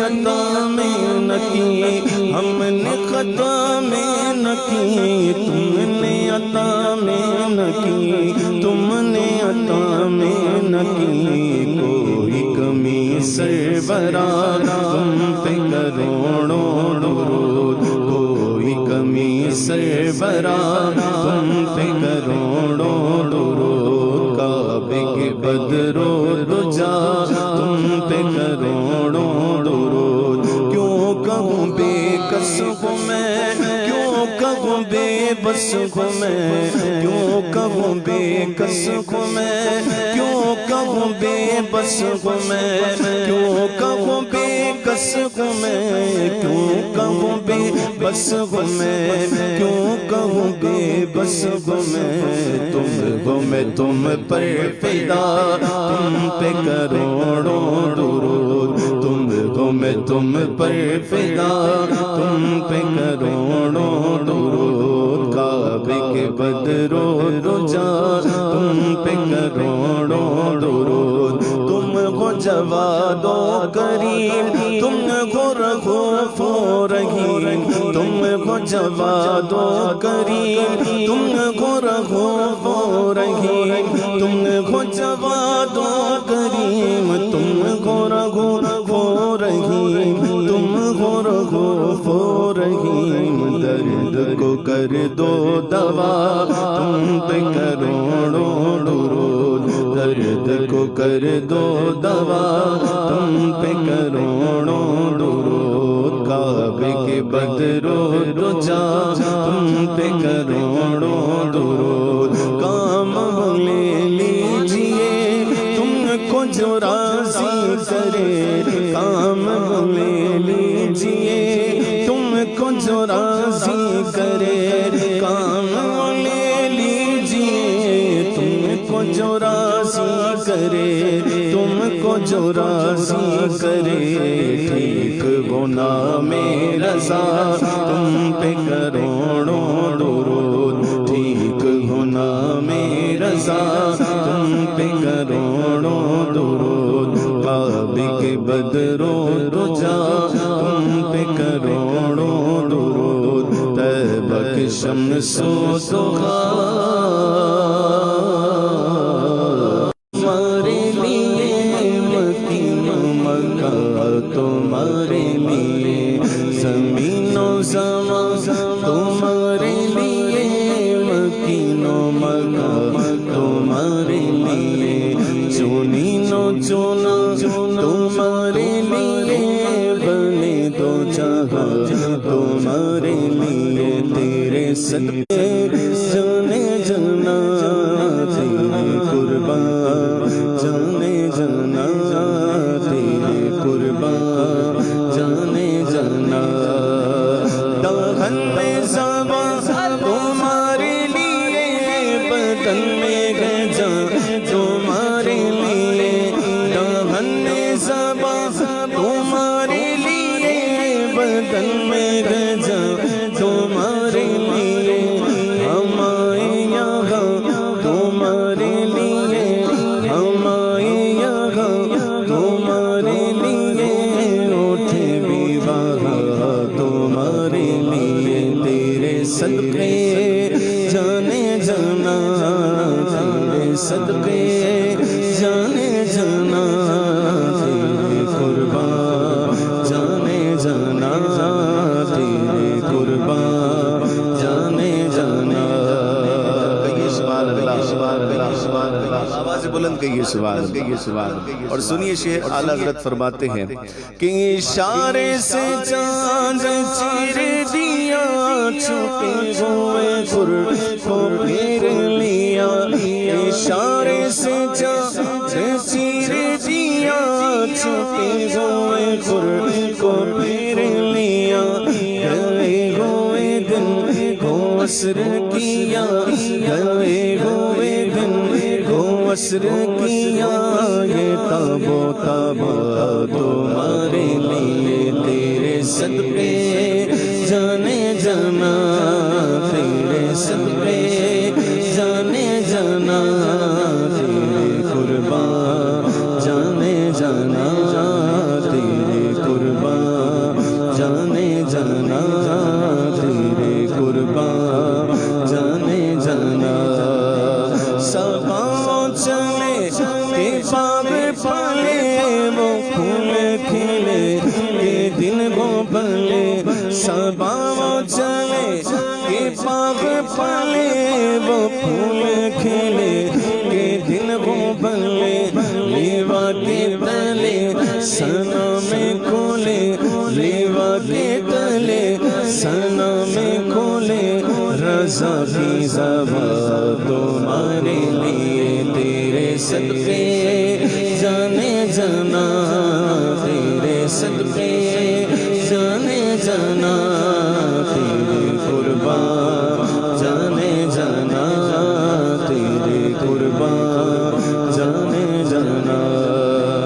عطا میں نہ کی، ہم نے خطا میں نہ کی، تم نے عطا میں نہ کی، تم نے عطا میں نہ کی، کوئی کمی سربراہ تم پہ کروڑوں درود، کوئی کمی سربراہ تم پہ کروڑوں درود، کعبے کے بدر و دجا تم پہ کروڑوں درود، کیوں کہوں بے کس کو میں، کیوں کہوں بے بس کو میں، کیوں کہوں بے کس کو میں، کیوں کہوں بے بس کو میں، کیوں کہوں بے کس کو میں، کیوں کہوں بے بس کو میں، کیوں کہوں بے بس کو میں، تم کو میں تم پر فدا تم پہ کروڑوں درود، تم کو میں تم پر فدا تم پہ کروڑوں درود، کعبے کے بدر و دجا تم پہ کروڑوں درود، تم ہو جواد و کریم، تم ہو رؤوف و رحیم، تم ہو جواد و کریم، تم ہو رؤوف و رحیم، تم ہو جواد و کریم، تم ہو رؤوف و رحیم، تم ہو رؤوف و رحیم، درد کو کر دو دوا تم پہ کروڑوں درود، درد کو کر دو دوا تم پہ کروڑوں درود، کعبے کے بدر و دجا تم پہ کروڑوں درود، کام لے لیجئے تم کو جو راضی کرے، کام لے لیجئے تم کو جو راضی کرے، کام لے لیجئے تم کو جو راضی کرے، تم کو جو راضی کرے، ٹھیک ہونا میں رضا تم پہ کروڑوں درود، ٹھیک ہونا میں رضا تم پہ کروڑوں درود، کعبے کے بدر و دجا تم پہ کروڑوں درود، طیبہ کی شمس و ضحا تمہارے لیے، مکین و مکہ تمہارے لیے، زمین و زمان تمہارے لیے، مکین و مکہ تمہارے لیے، چنین و چنا تمہارے لیے، بنے دو جہاں تمہارے لیے، تیرے صدقے جانے جانا تیرے قربان، جانے جانا تیرے قربان، جانے جانا، دہن میں زباں تمہارے لیے، بدن میں گجا تمہارے لیے، دہن میں زباں تمہارے لیے، بدن میں گجا تمہارے لیے، ہم آئے یہاں تمہارے لیے، ہم آئے یہاں تمہارے لیے، اٹھے بھی وہاں تمہارے لیے، تیرے صدقے جانے جانا، تیرے صدقے جانے جانا، تیرے قربان جانے جانا، تیرے قربان جانے جانا، کہیے سبحان اللہ، سبحان اللہ، سبحان اللہ، آواز بلند کہیے سبحان اللہ، کہیے سبحان اللہ، اور سنیے شیخ اعلیٰ حضرت فرماتے ہیں کہ اشارے سے چاند چیر دیا، چھپے ہوئے گر کو پھیر لیا، اشارے سے چاند چیر دیا، چھپے ہوئے گر کو پھیر لیا، گئے ہوئے دن کو عصر کیا، گئے ہوئے دن کو عصر کیا، یہ تاب و تابا تمہارے لیے، تیرے صدقے جانے جانا، تیرے صدقے جانے جانا، تیرے قربان جانے جانا، تیرے قربان صبا وہ چلے کہ باغ پلے وہ پھول کھلے کہ دل وہ بلے لیوا کے تلے صنم کھولے لیوا کے تلے صنم کھولے رضا کی زبان تمہارے لیے تیرے صدقے جانے جانا تیرے صدقے جانے جانا تیرے قربان جانے جانا تیرے قربان جانے جانا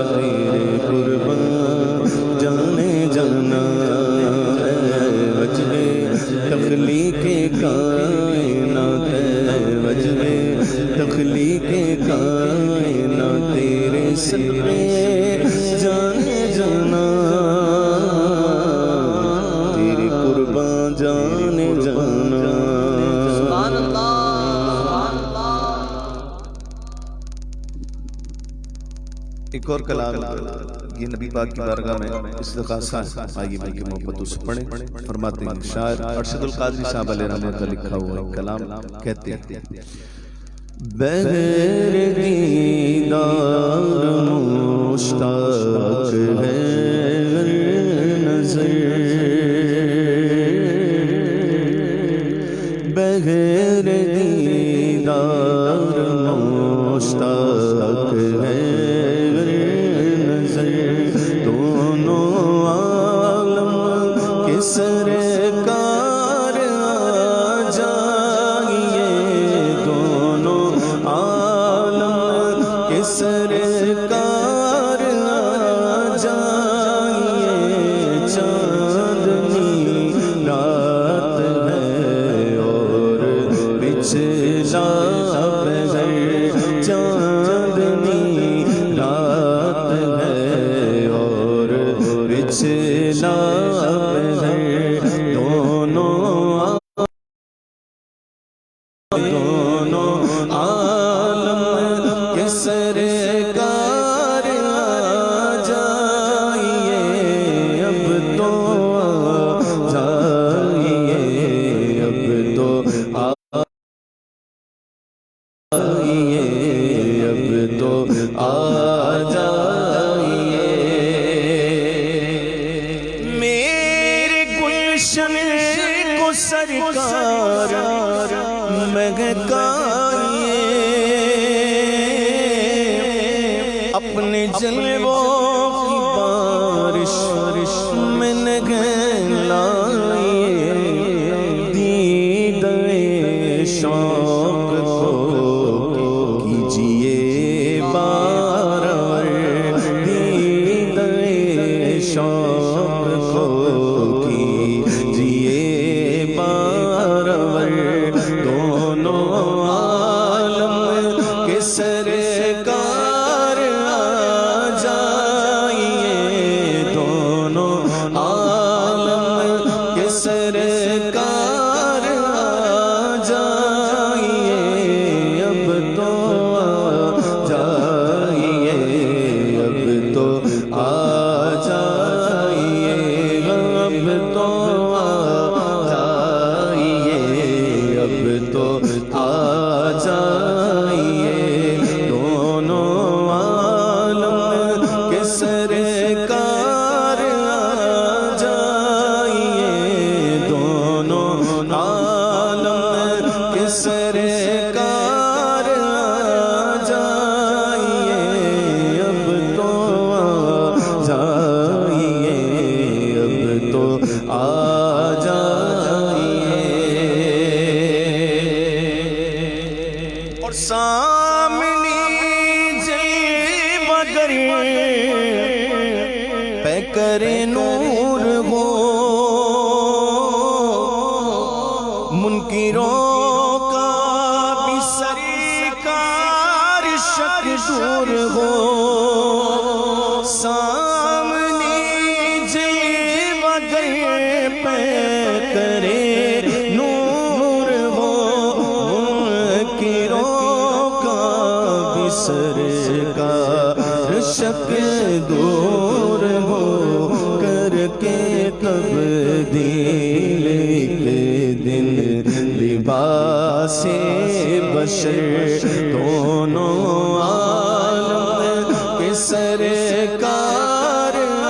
تیرے قربان جانے جانا وجہ تخلیق کائنات وجہ تخلیق کائنات تیرے صدقے جانے جانا تیرے قربان جانے جانا سبحان اللہ ایک اور کلام یہ نبی پاک کی بارگاہ میں استغاثہ ہے آئیے مل کے محبت اس پڑھیں فرماتے ہیں شاعر ارشد القادری صاحب علیہ رحمۃ کا لکھا ہوا کلام کہتے ہیں بغیر دیدار مشتاق ہے نظر بغیر دیدار مشتاق ہے نظر دونوں عالم کے سرکار آ جائیے دونوں عالم کے سرکار آ جائیے چاندنی رات ہے اور پچھلا بغیر چاندنی رات ہے اور پچھلا بغیر دونوں عالم کے سرکار آ جائیے اب تو آ جائیے اب تو آئیے اب تو آ جائیے میرے گلشن کو سرکار مہکائیے اپنے جلووں کی بارش میں نگہلائیے دیدے شوق کو کیجیے بار دیدے شوق کو کیجیے بار دونوں عالم کے سرکار آ جائیے دونوں عالم کے سرکار آ جائیے اب تو آ جائیے اب تو آ جائیے اب تو آ جائیے اب تو آ جائیے دونوں عالم کے سرکار آ جائیے دونوں عالم کے سرکار آ جائیے اب تو آ جائیے اب تو آ جائیے اور سامنے جلوگر پہ کرے نور ہو منکروں کا بھی سرکار شک دور ہو سامنے جلوگر پہ کرے نور ہو منکروں کا بھی سرکار شک دور ہو کر کے تبدیل سے بشر دونوں عالم کے سرکار آ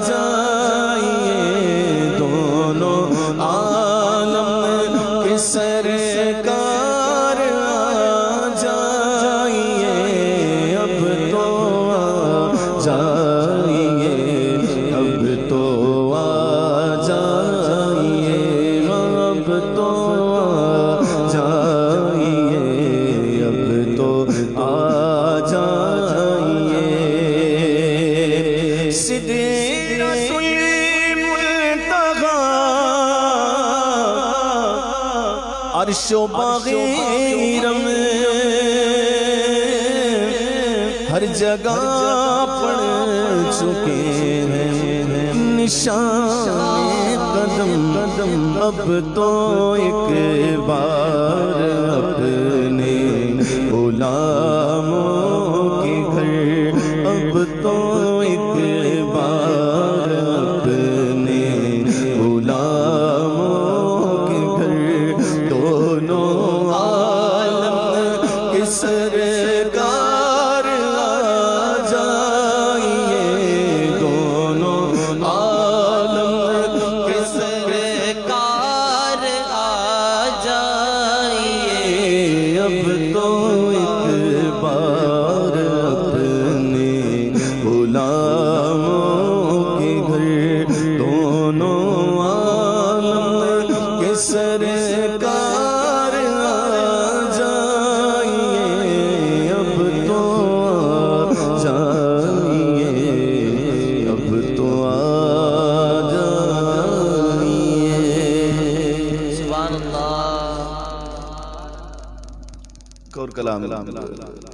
جائیے، دونوں عالم کے سرکار آ جائیے، اب تو آ جائیے، اب تو آ جائیے، اب تو آ جائیے، اب تو آ جائیے۔ سدرۃ المنتہیٰ عرش و بغیر میں ہر جگہ پڑ چکے ہیں نشان قدم، اب تو ایک بار اپنے غلاموں کے گھر، اب تو ایک بار اپنے غلاموں کے گھر، دونوں عالم کے سرکار آ جائیے، دونوں عالم کے سرکار آ جائیے، اب تو ایک بار اپنے غلاموں کے گھر، دونوں عالم کے سرکار آ جائیے، اب تو آ جائیے، اب تو آ جائیے۔ سبحان اللہ۔ ایک اور کلام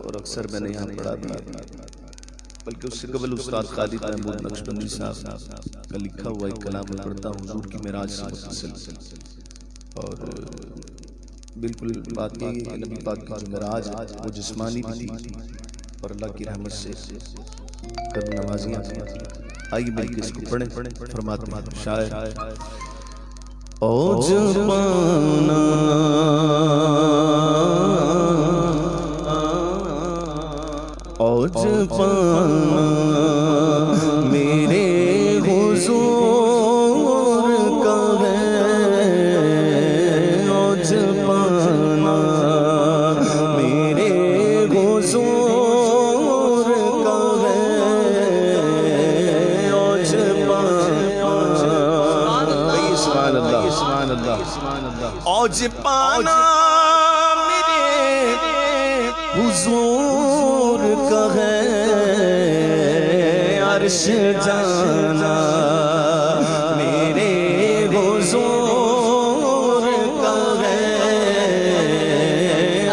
اور اکثر میں نے یہاں پڑھا دیا، بلکہ اس سے قبل استاد خالد محمود نقشبندی صاحب کا لکھا ہوا ایک کلام میں پڑھتا ہوں حضور کی معراج سے متصل، اور بالکل بات یہ ہے کہ نبی پاک کی جو معراج وہ جسمانی بھی تھی اور اللہ کی رحمت سے کرم نوازیاں تھیں۔ آئیے مل کے اس کو پڑھیں۔ فرماتے ہیں شاعر، اوج پانا اوج پانا میرے حضور کا ہے، اوج پانا میرے حضور کا ہے، اوج پانا، سبحان اللہ، سبحان اللہ، اوج پانا میرے حضور کا ہے، عرش جانا میرے حضور کا ہے،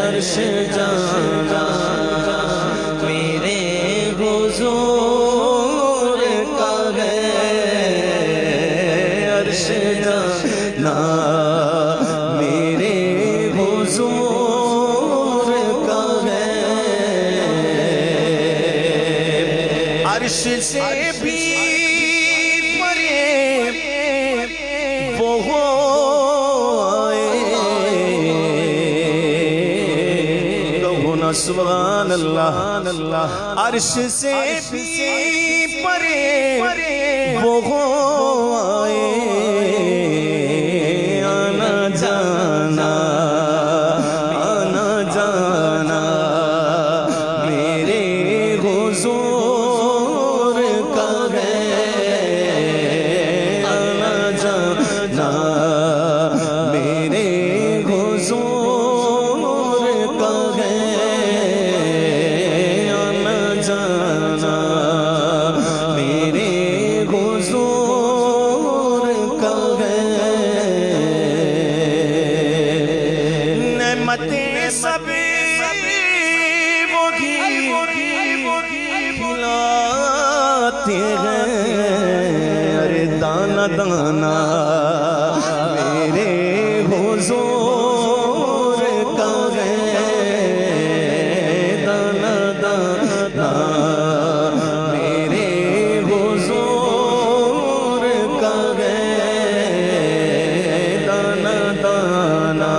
عرش جانا میرے حضور کا ہے، عرش جانا میرے حضور کا ہے، عرش سے بھی پرے وہ آئے، کہو نا سبحان اللہ، عرش سے بھی پرے وہ آئے، آنا جانا آنا جانا میرے حضور کا ہے، آنا جانا میرے حضور کا ہے، آنا جانا میرے حضور کا ہے، نعمتیں سب وہی کھلاتے ہیں، ارے دانا دانا میرے حضور کا ہے، دانا دانا میرے حضور کا ہے، دانا دانا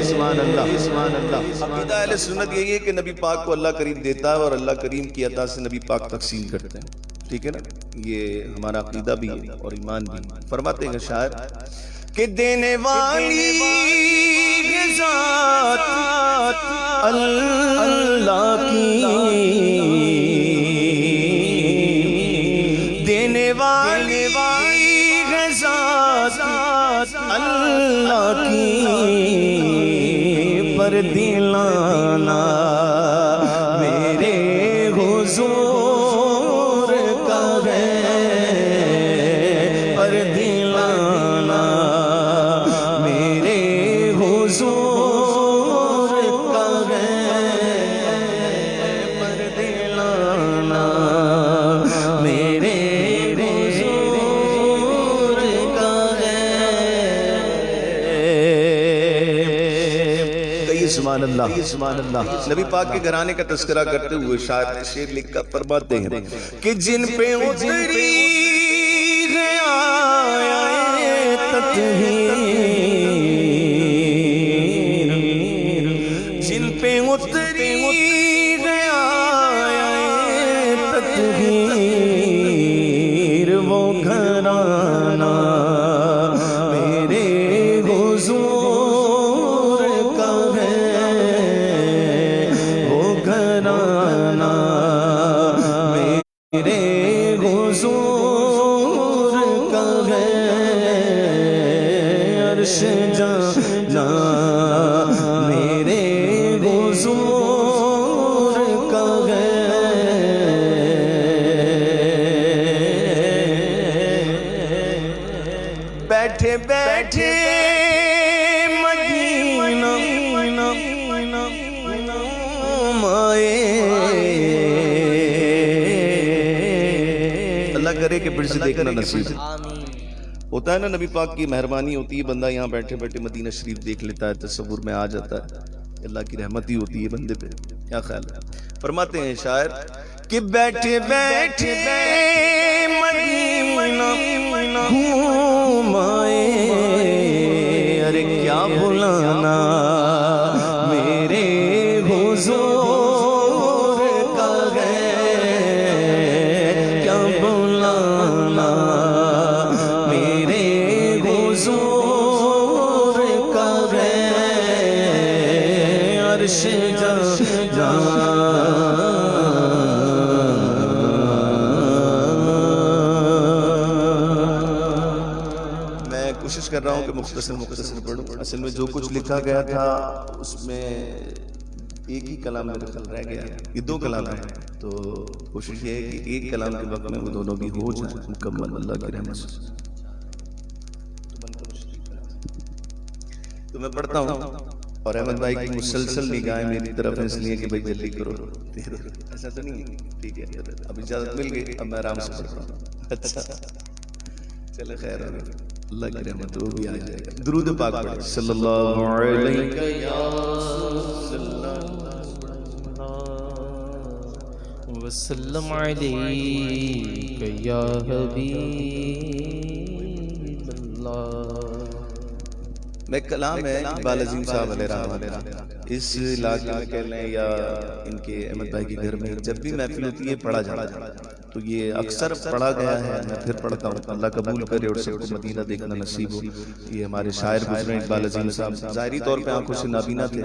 سبحان اللہ سبحان اللہ۔ عقیدہ اہل سنت یہی ہے کہ نبی پاک کو اللہ کریم دیتا ہے اور اللہ کریم کی عطا سے نبی پاک تقسیم کرتے ہیں، ٹھیک ہے نا، یہ ہمارا عقیدہ بھی ہے اور ایمان بھی۔ فرماتے ہیں شاعر کہ دینے والی ذات اللہ کی، دینے والی ذات اللہ کی، پر دلانا میرے حضور کا ہے، پر دلانا میرے حضور کا ہے، پر دلانا میرے حضور کا ہے۔ کہیے سبحان اللہ سبحان اللہ۔ نبی پاک کے گھرانے کا تذکرہ کرتے ہوئے شاعر شعر لکھ کر فرماتے ہیں کہ جن پہ اتری ہے آیے تطہیر، جن پہ اتری ہے آیے تطہیر، وہ گھرانہ میرے حضور کا ہے، وہ گھرانہ میرے حضور کا ہے، عرش جانا میرے حضور کا ہے۔ بیٹھے بیٹھے مدینہ اللہ کرے کہ پھر سے دیکھنا نصیب ہوتا ہے نا، نبی پاک کی مہربانی ہوتی ہے، بندہ یہاں بیٹھے بیٹھے مدینہ شریف دیکھ لیتا ہے، تصور میں آ جاتا ہے، اللہ کی رحمت ہی ہوتی ہے بندے پہ، کیا خیال ہے؟ فرماتے ہیں شاعر کہ بیٹھے بیٹھے مدینہ گھومائے، ارے کیا بلانا میرے حضور کا ہے، کیا بلانا میرے حضور کا ہے، عرش میں کوشش کر رہا ہوں کہ مختصر پڑھوں، اصل میں جو کچھ لکھا گیا تھا اس میں ایک ہی کلام میرے خیال رہ گیا، یہ دو کلام ہیں، تو کوشش یہ ہے کہ ایک کلام کے وقت میں وہ دونوں بھی ہو جائیں مکمل اللہ کی رحمت سے۔ تو میں پڑھتا ہوں اور احمد بھائی کی مسلسل نگاہیں میری طرف ہیں، اس لیے کہ بھائی جلدی کرو، ایسا تو نہیں، ٹھیک ہے، اب اجازت مل گئی، اب میں آرام سے پڑھتا ہوں۔ اچھا چلے خیر ہے، اللہ کی رحمت وہ بھی آ جائے گا۔ درود پاک پڑھیں، صلی اللہ علیہ وسلم علیک یا حبیب اللہ۔ میں کلام ہے اقبال عظیم صاحب علیہ رحمہ، اس علاقے میں کہہ لیں یا ان کے احمد بھائی کے گھر میں جب بھی محفل ہوتی ہے پڑھا جاتا ہے، تو یہ اکثر پڑھا گیا ہے، میں پھر پڑھتا ہوں، اللہ قبول کرے اور سب کو مدینہ دیکھنا نصیب ہو۔ یہ ہمارے شاعر گزرے اقبال عظیم صاحب، ظاہری طور پہ آنکھوں سے نابینا تھے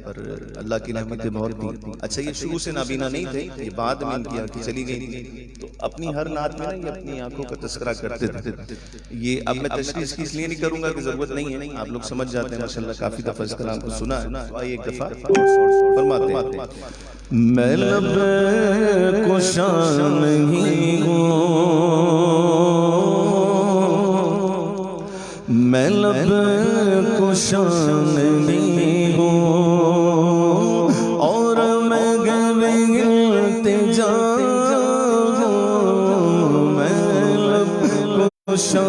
اور اللہ کی رحمت بہت تھی۔ اچھا یہ شروع سے نابینا نہیں تھے، یہ بعد میں ان کی آنکھیں چلی گئی تھی، تو اپنی ہر نعت میں یہ اپنی آنکھوں کا تذکرہ کرتے تھے۔ یہ اب میں تشریح اس کی اس لیے نہیں کروں گا کہ ضرورت نہیں ہے، آپ لوگ سمجھ جاتے ہیں، ماشاءاللہ کافی دفعہ اس کلام کو سنا ہے، آئیے ایک دفعہ فرماتے ہیں۔ میں لب کشا نہیں ہوں، میں لب کشا نہیں ہوں، اور میں التجا ہوں، میں لب کشا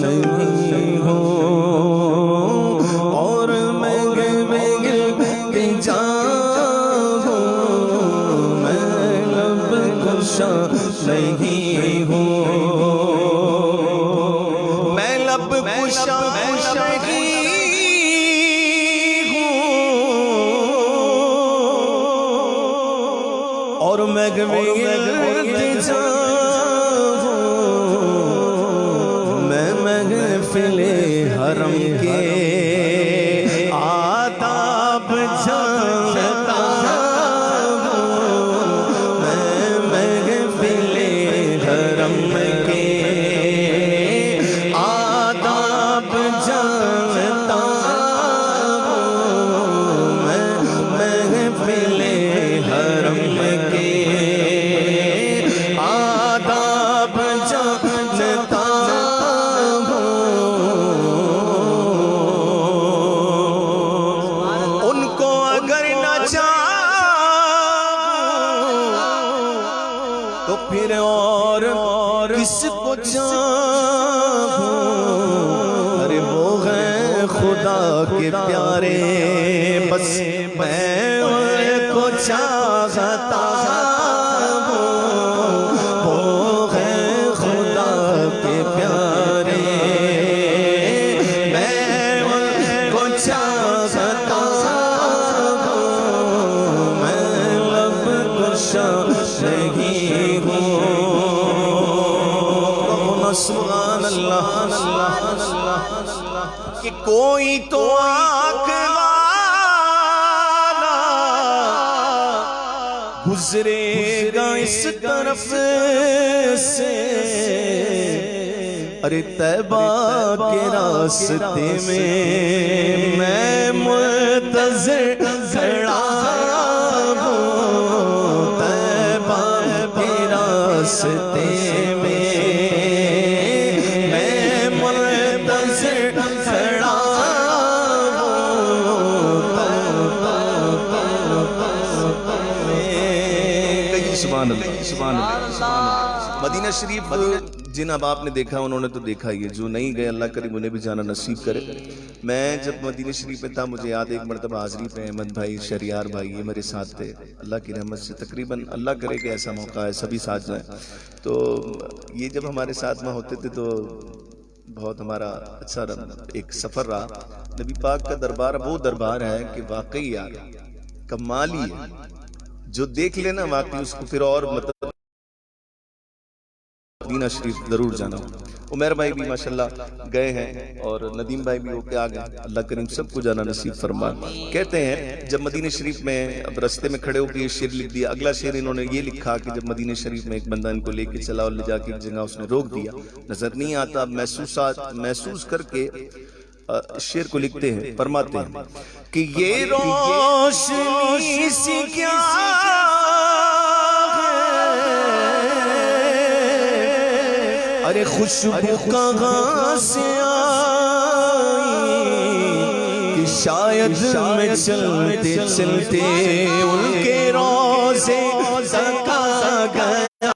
نہیں ہوں، اور میں التجا نہیں ہوں، میں لب کشا نہیں ہوں، التجا ہوں میں محفل حرم کے آداب جانتا ہوں میں محفل حرم کے آداب جانتا ہوں میں محفل حرم کے آداب جانتا ہوں ان کو اگر نہ چاہوں تو پھر اور کس کو چاہوں ارے وہ ہیں خدا کے پیارے بس میں ان کو چاہتا ہوں وہ ہیں خدا کے پیارے میں ان کو چاہتا ہوں میں لب کشا نہیں ہوں سبحان اللہ کہ کوئی تو آنکھ والا گزرے گا اس طرف سے ارے طیبہ کے راستے میں میں منتظر کھڑا ہوں طیبہ کے راستے میں سبحان اللہ سبحان اللہ مدینہ شریف جن اب آپ نے دیکھا انہوں نے تو دیکھا ہی ہے جو نہیں گئے اللہ کریم انہیں بھی جانا نصیب کرے میں جب مدینہ شریف میں تھا مجھے یاد ایک مرتبہ حاضری پہ احمد بھائی شہریار بھائی یہ میرے ساتھ تھے اللہ کی رحمت سے تقریباً اللہ کرے کہ ایسا موقع ہے سبھی ساتھ جائیں تو یہ جب ہمارے ساتھ میں ہوتے تھے تو بہت ہمارا اچھا ایک سفر رہا نبی پاک کا دربار وہ دربار ہے کہ واقعی یار کمال ہی ہے جو دیکھ لینا واقعی اس کو پھر اور مطلب مدینہ شریف ضرور جانا عمیر بھائی بھی ماشاءاللہ گئے ہیں اور ندیم بھائی بھی ہو کے آ گئے اللہ کریم سب کو جانا نصیب فرما کہتے ہیں جب مدینہ شریف میں اب رستے میں کھڑے ہو کے یہ شعر لکھ دیا اگلا شعر انہوں نے یہ لکھا کہ جب مدینہ شریف میں ایک بندہ ان کو لے کے چلا اور لے جا کے ایک جگہ اس نے روک دیا نظر نہیں آتا محسوس کر کے شعر کو لکھتے ہیں فرماتے ہیں کہ یہ روشنی سی کیا ارے خوشبو کہاں سے آئی کہ شاید میں چلتے چلتے ان کے روزے تکا گیا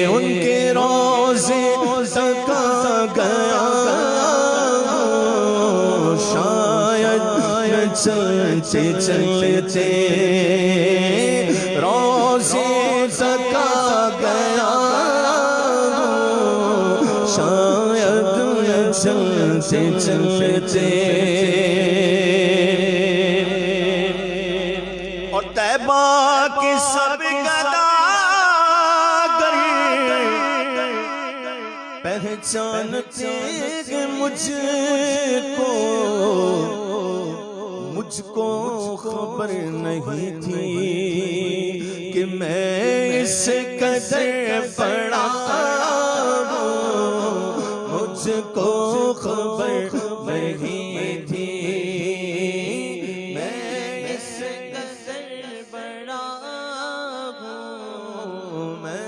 ان کے روزے تکا گیا شاید میں چلتے چلتے روزے تکا گیا شاید میں چلتے چلتے اور طیبہ کے سب گداگر پہچانتے مجھ کو خبر نہیں تھی کہ میں اس قدر بڑا ہوں مجھ کو خبر نہیں تھی میں اس قدر بڑا ہوں میں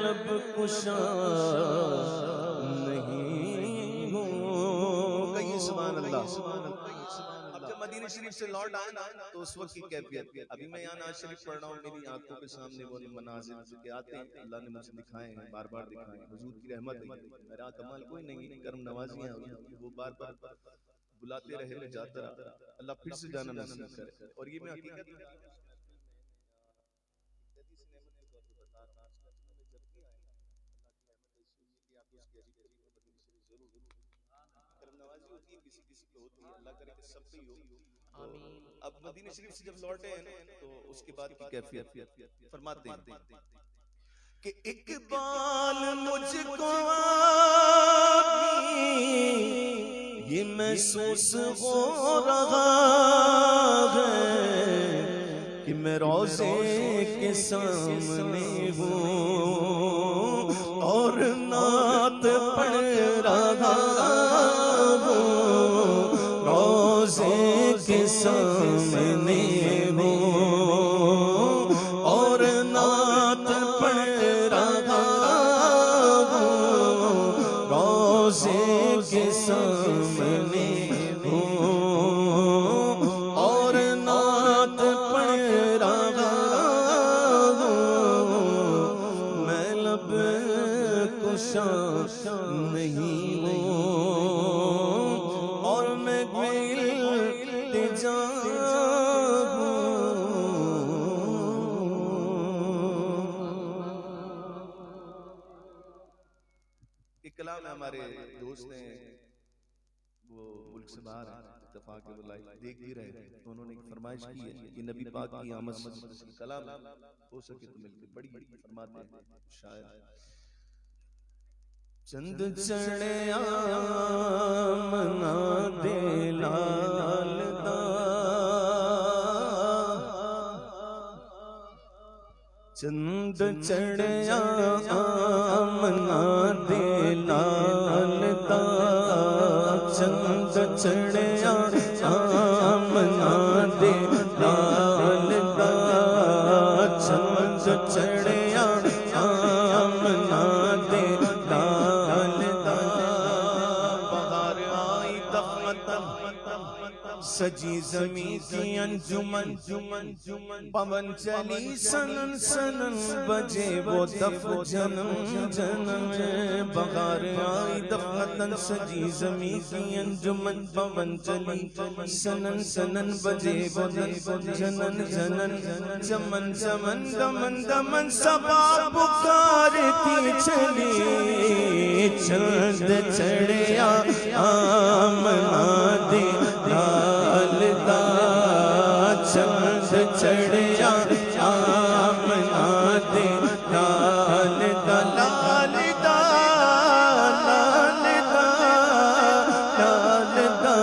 لب کشا نہیں ہوں کہیں سبحان اللہ مدینہ شریف سے لوٹ آئے نا تو اس وقت کی کیفیت ابھی میں یہاں ناز شریف پڑھ رہا ہوں میری آنکھوں کے سامنے وہ مناظر کے آتے ہیں اللہ نے مجھے دکھائے ہیں بار بار دکھائے ہیں حضور کی رحمت ہے میرا کمال کوئی نہیں کرم نوازیاں ہیں وہ بار بار بلاتے رہے میں جاتا رہا اللہ پھر سے جانا نصیب کرے اور یہ میں حقیقت کرم نوازی ہوتی ہے کسی کسی کو ہوتی ہے، اللہ کرے کہ سب پہ ہی ہو۔ آمین۔ اب مدینہ شریف سے جب لوٹے ہیں تو اس کے بعد کی کیفیت فرماتے ہیں کہ اقبال مجھ کو یہ محسوس ہو رہا ہے کہ میں روضے کے سامنے ہوں اور نعت پڑھ رہا ہوں، روضے کے سامنے ہوں اور نعت پڑھ رہا ہوں، روضے کے سامنے ہوں اور نعت پڑھ رہا ہوں، میں لب کشا نہیں ہوں اور میں التجا ایک کلام ہمارے دوست ہیں وہ ملک سے باہر ہیں، اتفاق کے بلائی دیکھ بھی رہے تھے تو انہوں نے ایک فرمائش کی ہے کہ نبی پاک کی آمد سے کلام ہو سکے تو مل کے بڑی فرماتے ہیں شاعر چند چڑیا منا دے لال دا، چند چڑیا منا دے لال دا، چند چڑیا منا دے لال دا، چند چڑیا منا دے لال دا، بہار آئی دفمتن سجی زمین کی انجمن، پون چلی سنن سنن بجے وہ دف جنم جنم، بہار آئی دفمتن سجی زمین کی انجمن، پون چلی سنن سنن بجے وہ دف جنن جنن، چمن چمن دمن دمن سبا پکارتی چلی، چند چڑیا آمنا دے لال دا، چند چڑیا آمنا دے لال دا، لال دا لال دا لال دا،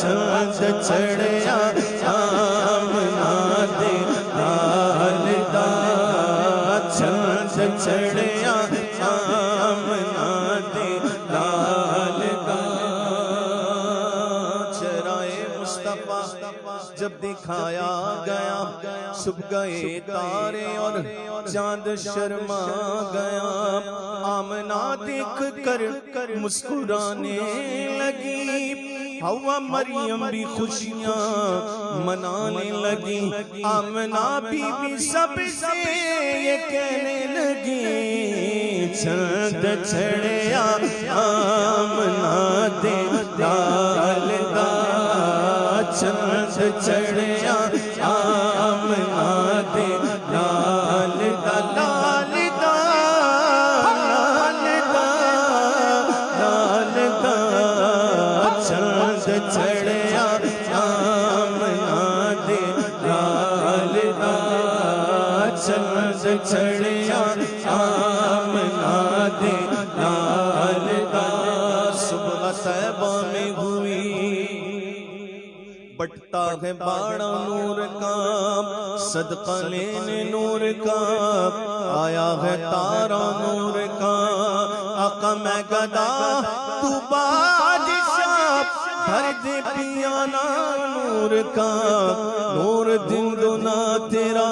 چند چڑیا آمنا دے لال دا، چند چڑیا آمنا دے لال دا، چرائے مصطفیٰ جب دکھایا گیا، صبح گئے تارے اور چاند شرما گیا، آمنہ دیکھ کر مسکرانے لگی، ہوا مریم بھی خوشیاں منانے لگی، آمنہ بی بی سب سے یہ کہنے لگی، چند چڑیا آمنہ دے لال دا، چند چڑیا آمنہ دے لال دا، لال دا لال دا لال دا، چند چڑیا آمنہ دے لال دا، چند چڑیا آمنہ دے لال دا، صبح طیبہ میں ہوئی بٹتا ہے باڑا نور کا، صدقہ لینے نور کا، آیا ہے تارا نور کا، آقا میں گدا تو بادشاہ، بھر دے پیانا نور کا، نور دن دنا تیرا،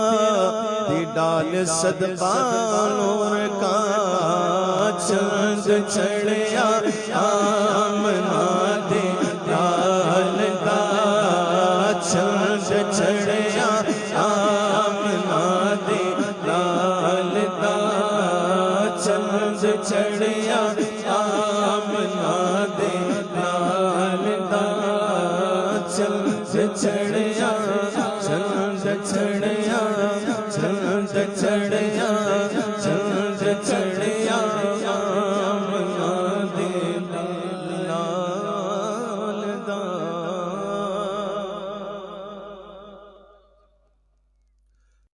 دے ڈال صدقہ نور کا، چند چڑیا آمنہ دے لال دا، چند چڑیا آمنہ دے لال دا، چند چڑیا آمنہ دے لال دا، چند چڑیا چند چڑیا